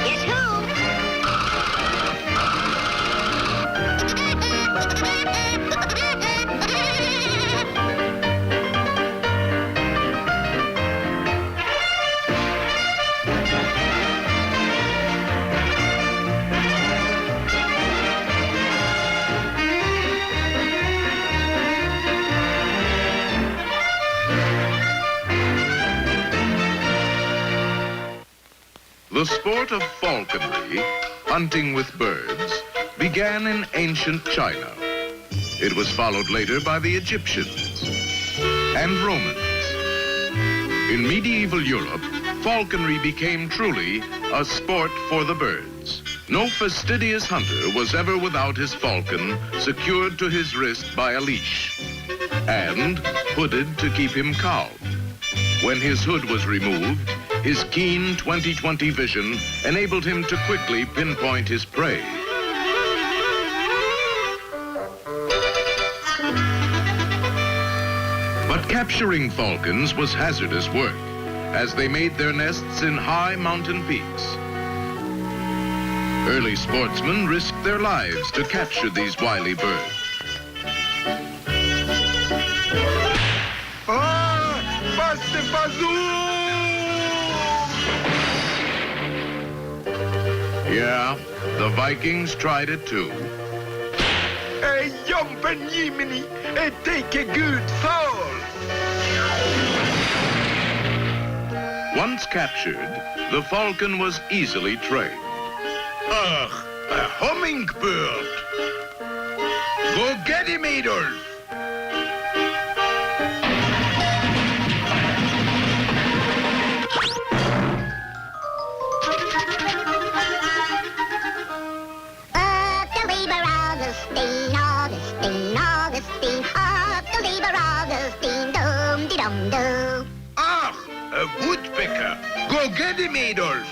Guess who? The sport of falconry, hunting with birds, began in ancient China. It was followed later by the Egyptians and Romans. In medieval Europe, falconry became truly a sport for the birds. No fastidious hunter was ever without his falcon secured to his wrist by a leash and hooded to keep him calm. When his hood was removed, his keen 20/20 vision enabled him to quickly pinpoint his prey. But capturing falcons was hazardous work, as they made their nests in high mountain peaks. Early sportsmen risked their lives to capture these wily birds. Yeah, the Vikings tried it too. Jumpen Jiminy, take a good fall. Once captured, the falcon was easily trained. Ugh, a hummingbird. Go get him, Adolf. Ah, a woodpecker. Go get him, Adolf.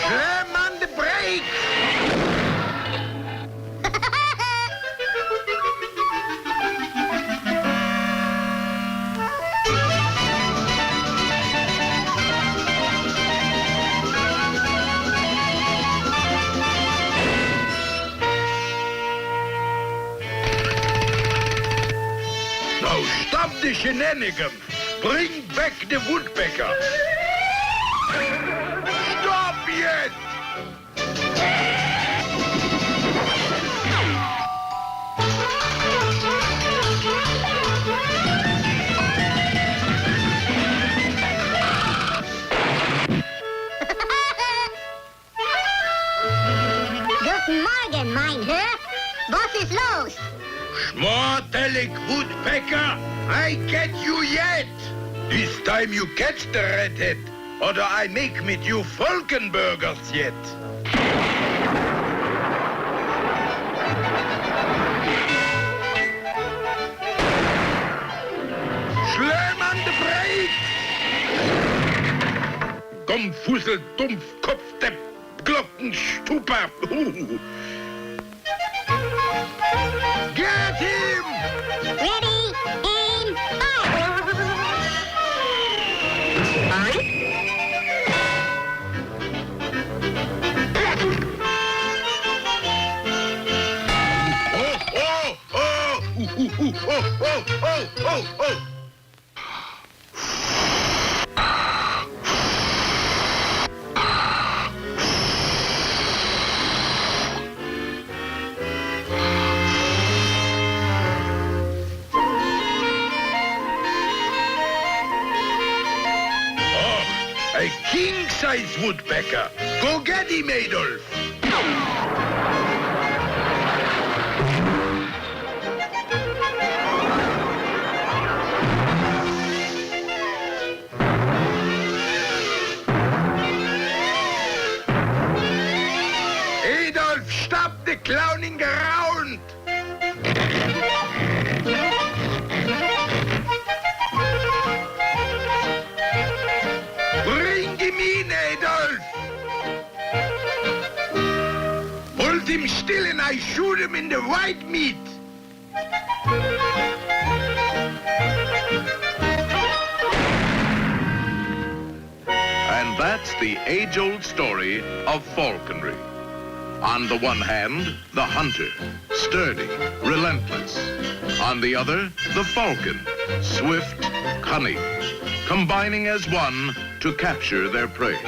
Slam on the brakes. Now stop the shenanigans. Bring back the woodpecker. Stop yet! Guten Morgen, mein Herr. Was ist los? Schmortelig woodpecker, I get you yet. This time you catch the redhead, or I make mit you Falkenburgers yet. Slam on the brakes! Dummfussel, Dumpfkopf, der Glockenstuper. Get him! Ready, aim, fire! Oh, oh, oh! Oh, oh, oh, oh, oh! A king-size woodpecker. Go get him, Adolf. Adolf, stop the clowning around. hold him still and I shoot him in the white meat. And that's the age-old story of falconry. On the one hand, the hunter, sturdy, relentless. On the other, the falcon, swift, cunning, combining as one to capture their prey.